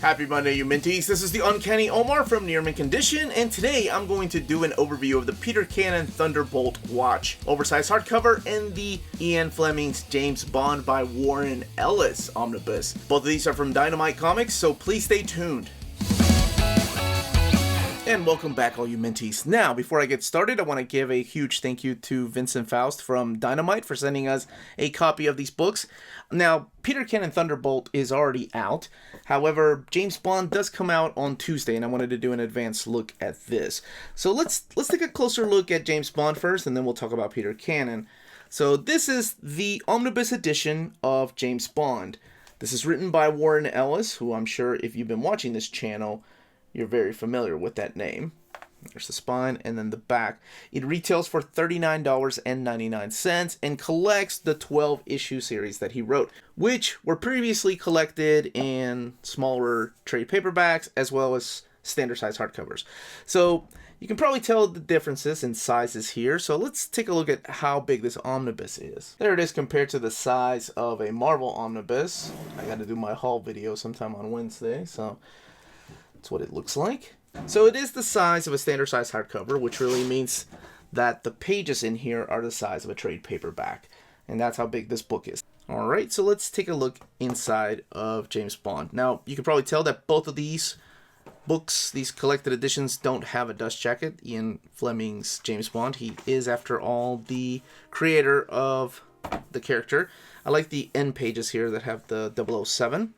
Happy Monday, you Minties. This is the Uncanny Omar from Near Mint Condition, and today I'm going to do an overview of the Peter Cannon Thunderbolt Watch, Oversized Hardcover, and the Ian Fleming's James Bond by Warren Ellis Omnibus. Both of these are from Dynamite Comics, so please stay tuned. And welcome back, all you Minties. Now, before I get started, I want to give a huge thank you to Vincent Faust from Dynamite for sending us a copy of these books. Now, Peter Cannon Thunderbolt is already out. However, James Bond does come out on Tuesday, and I wanted to do an advanced look at this. So let's take a closer look at James Bond first, and then we'll talk about Peter Cannon. So this is the Omnibus edition of James Bond. This is written by Warren Ellis, who I'm sure if you've been watching this channel, you're very familiar with that name. There's the spine and then the back. It retails for $39.99 and collects the 12-issue series that he wrote, which were previously collected in smaller trade paperbacks as well as standard size hardcovers. So you can probably tell the differences in sizes here. So let's take a look at how big this omnibus is. There it is compared to the size of a Marvel omnibus. I got to do my haul video sometime on Wednesday, so that's what it looks like. So it is the size of a standard size hardcover, which really means that the pages in here are the size of a trade paperback. And that's how big this book is. Alright, so let's take a look inside of James Bond. Now, you can probably tell that both of these books, these collected editions, don't have a dust jacket. Ian Fleming's James Bond, he is, after all, the creator of the character. I like the end pages here that have the 007.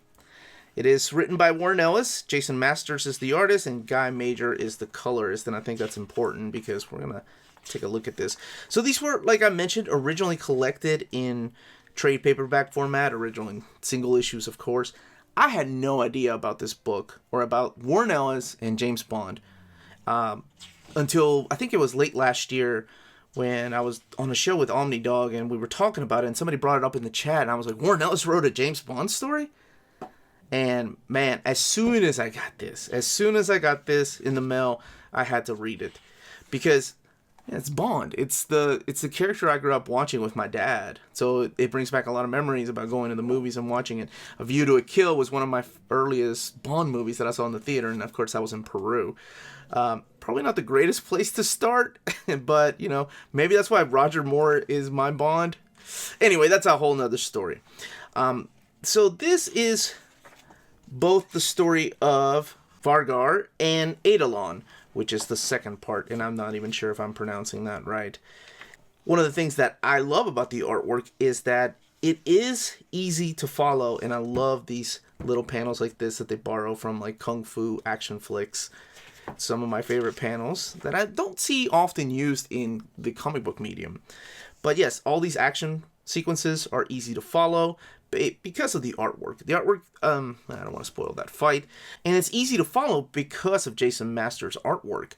It is written by Warren Ellis. Jason Masters is the artist, and Guy Major is the colorist. And I think that's important because we're going to take a look at this. So these were, like I mentioned, originally collected in trade paperback format, originally single issues, of course. I had no idea about this book or about Warren Ellis and James Bond until I think it was late last year when I was on a show with OmniDog and we were talking about it, and somebody brought it up in the chat, and I was like, Warren Ellis wrote a James Bond story? And man, as soon as I got this in the mail, I had to read it because it's Bond. It's the character I grew up watching with my dad. So it brings back a lot of memories about going to the movies and watching it. A View to a Kill was one of my earliest Bond movies that I saw in the theater, and of course that was in Peru. Probably not the greatest place to start, but you know, maybe that's why Roger Moore is my Bond. Anyway, that's a whole nother story. So this is both the story of Vargar and Eidolon, which is the second part, and I'm not even sure if I'm pronouncing that right. One of the things that I love about the artwork is that it is easy to follow, and I love these little panels like this that they borrow from like Kung Fu action flicks. Some of my favorite panels that I don't see often used in the comic book medium. But yes, all these action sequences are easy to follow because of the artwork. The artwork, I don't want to spoil that fight. And it's easy to follow because of Jason Masters' artwork.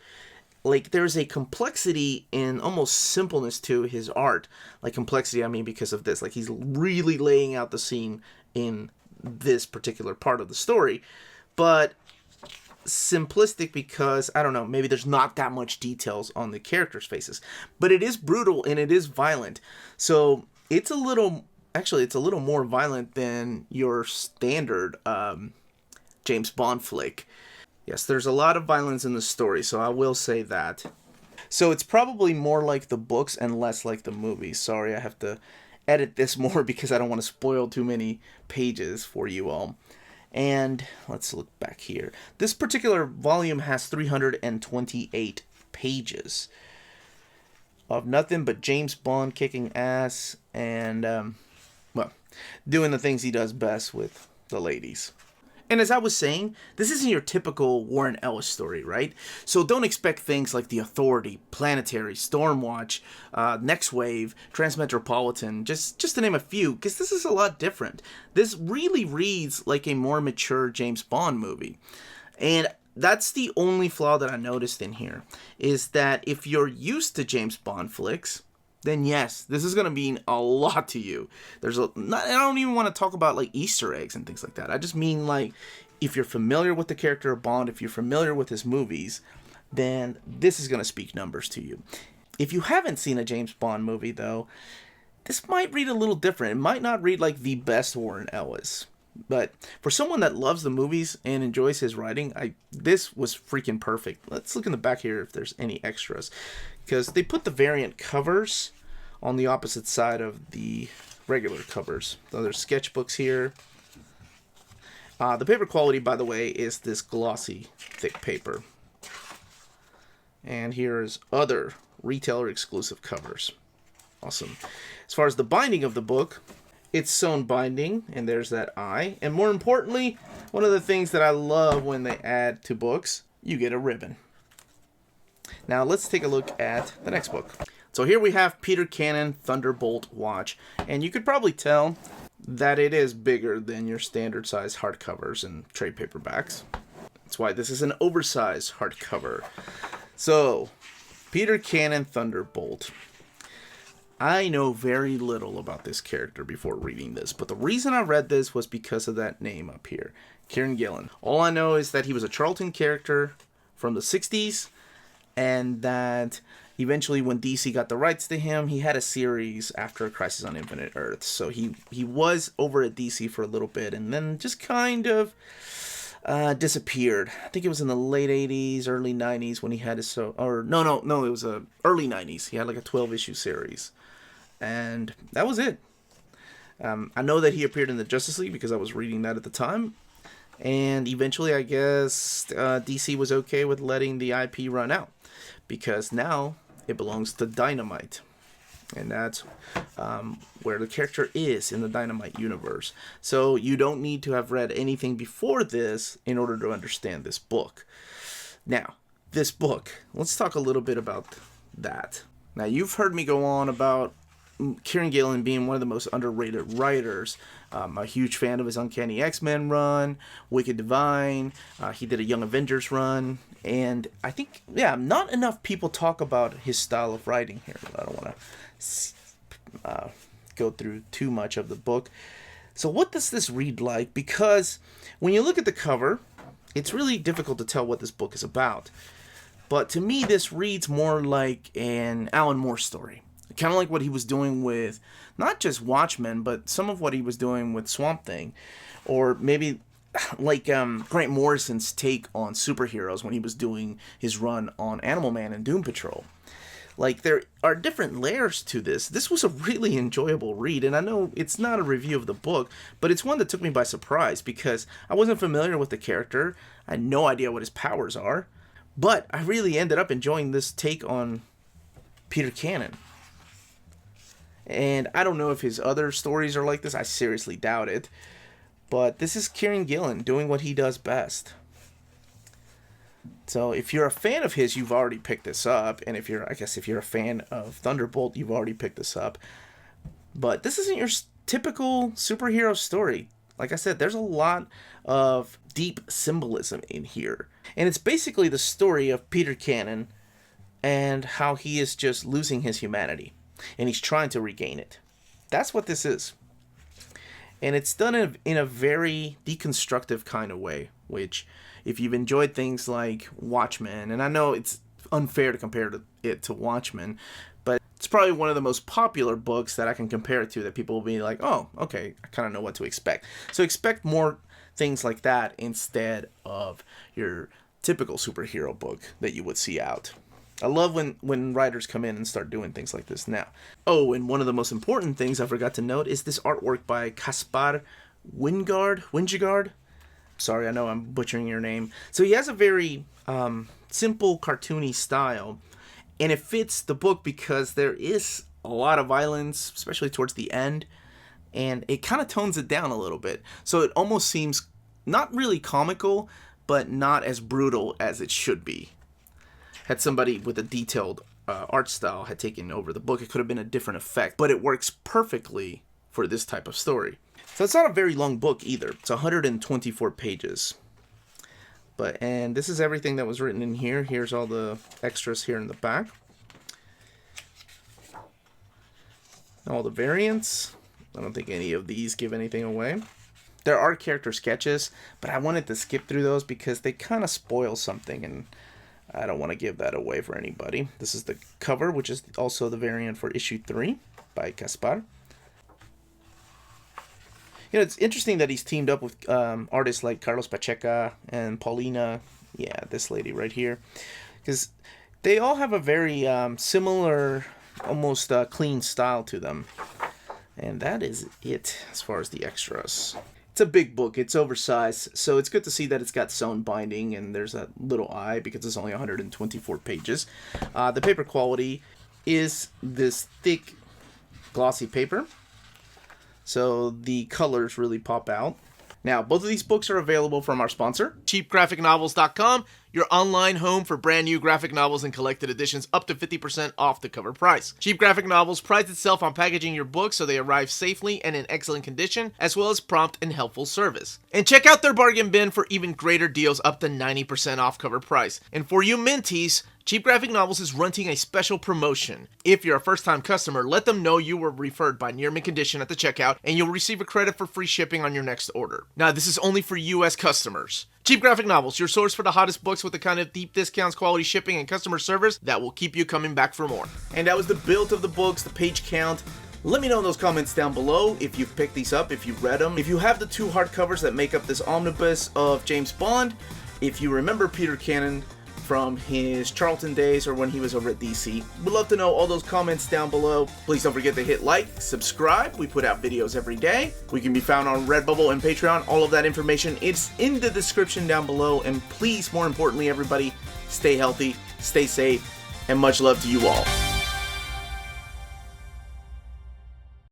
Like, there's a complexity and almost simpleness to his art. Like, complexity, I mean because of this. Like, he's really laying out the scene in this particular part of the story. But simplistic because, I don't know, maybe there's not that much details on the characters' faces. But it is brutal and it is violent. So it's a little more violent than your standard James Bond flick. Yes, there's a lot of violence in the story, so I will say that. So it's probably more like the books and less like the movies. Sorry, I have to edit this more because I don't want to spoil too many pages for you all. And let's look back here. This particular volume has 328 pages of nothing but James Bond kicking ass and doing the things he does best with the ladies. And as I was saying, this isn't your typical Warren Ellis story, right? So don't expect things like The Authority, Planetary, Stormwatch, Next Wave, Transmetropolitan, just to name a few, because this is a lot different. This really reads like a more mature James Bond movie. And that's the only flaw that I noticed in here, is that if you're used to James Bond flicks, then yes, this is going to mean a lot to you. I don't even want to talk about like Easter eggs and things like that. I just mean like, if you're familiar with the character of Bond, if you're familiar with his movies, then this is going to speak numbers to you. If you haven't seen a James Bond movie though, this might read a little different. It might not read like the best Warren Ellis. But for someone that loves the movies and enjoys his writing, this was freaking perfect. Let's look in the back here if there's any extras. Because they put the variant covers on the opposite side of the regular covers. So there's sketchbooks here. The paper quality, by the way, is this glossy, thick paper. And here's other retailer exclusive covers. Awesome. As far as the binding of the book, it's sewn binding, and there's that eye. And more importantly, one of the things that I love when they add to books, you get a ribbon. Now let's take a look at the next book. So here we have Peter Cannon Thunderbolt Watch, and you could probably tell that it is bigger than your standard size hardcovers and trade paperbacks. That's why this is an oversized hardcover. So, Peter Cannon Thunderbolt. I know very little about this character before reading this, but the reason I read this was because of that name up here, Kieran Gillen. All I know is that he was a Charlton character from the 60s, and that eventually when DC got the rights to him, he had a series after Crisis on Infinite Earths. So he was over at DC for a little bit, and then just kind of disappeared. I think it was in the late 80s, early 90s when he had his... it was early 90s. He had like a 12-issue series. And that was it. I know that he appeared in the Justice League because I was reading that at the time. And eventually, I guess, DC was okay with letting the IP run out. Because now it belongs to Dynamite. And that's where the character is in the Dynamite universe. So you don't need to have read anything before this in order to understand this book. Now, this book, let's talk a little bit about that. Now, you've heard me go on about Kieran Gillen being one of the most underrated writers. I'm a huge fan of his Uncanny X-Men run, Wicked Divine. He did a Young Avengers run. And I think, not enough people talk about his style of writing here. I don't want to go through too much of the book. So what does this read like? Because when you look at the cover, it's really difficult to tell what this book is about. But to me, this reads more like an Alan Moore story. Kind of like what he was doing with not just Watchmen, but some of what he was doing with Swamp Thing. Or maybe like Grant Morrison's take on superheroes when he was doing his run on Animal Man and Doom Patrol. Like, there are different layers to this. This was a really enjoyable read, and I know it's not a review of the book, but it's one that took me by surprise because I wasn't familiar with the character. I had no idea what his powers are, but I really ended up enjoying this take on Peter Cannon. And I don't know if his other stories are like this. I seriously doubt it. But this is Kieran Gillen doing what he does best. So if you're a fan of his, you've already picked this up. And if you're a fan of Thunderbolt, you've already picked this up. But this isn't your typical superhero story. Like I said, there's a lot of deep symbolism in here. And it's basically the story of Peter Cannon and how he is just losing his humanity. And he's trying to regain it. That's what this is. And it's done in a very deconstructive kind of way, which if you've enjoyed things like Watchmen, and I know it's unfair to compare it to Watchmen, but it's probably one of the most popular books that I can compare it to that people will be like, oh, okay, I kind of know what to expect. So expect more things like that instead of your typical superhero book that you would see out. I love when writers come in and start doing things like this now. Oh, and one of the most important things I forgot to note is this artwork by Caspar Wingard. Sorry, I know I'm butchering your name. So he has a very simple, cartoony style, and it fits the book because there is a lot of violence, especially towards the end, and it kind of tones it down a little bit. So it almost seems not really comical, but not as brutal as it should be. Had somebody with a detailed art style had taken over the book, it could have been a different effect, but it works perfectly for this type of story. So it's not a very long book either. It's 124 pages. And this is everything that was written in here. Here's all the extras here in the back. All the variants. I don't think any of these give anything away. There are character sketches, but I wanted to skip through those because they kind of spoil something, and I don't want to give that away for anybody. This is the cover, which is also the variant for issue 3 by Caspar. You know, it's interesting that he's teamed up with artists like Carlos Pacheca and Paulina. Yeah, this lady right here. Because they all have a very similar, almost clean style to them. And that is it as far as the extras. It's a big book. It's oversized. So it's good to see that it's got sewn binding and there's a little eye because it's only 124 pages. The paper quality is this thick, glossy paper. So the colors really pop out. Now, both of these books are available from our sponsor, cheapgraphicnovels.com, your online home for brand new graphic novels and collected editions up to 50% off the cover price. Cheap Graphic Novels prides itself on packaging your books so they arrive safely and in excellent condition, as well as prompt and helpful service. And check out their bargain bin for even greater deals up to 90% off cover price. And for you mentees, Cheap Graphic Novels is running a special promotion. If you're a first-time customer, let them know you were referred by Near Mint Condition at the checkout, and you'll receive a credit for free shipping on your next order. Now, this is only for U.S. customers. Cheap Graphic Novels, your source for the hottest books with the kind of deep discounts, quality shipping, and customer service that will keep you coming back for more. And that was the build of the books, the page count. Let me know in those comments down below if you've picked these up, if you've read them, if you have the 2 hardcovers that make up this omnibus of James Bond, if you remember Peter Cannon from his Charlton days or when he was over at DC. We'd love to know all those comments down below. Please don't forget to hit like, subscribe. We put out videos every day. We can be found on Redbubble and Patreon. All of that information is in the description down below. And please, more importantly, everybody, stay healthy, stay safe, and much love to you all.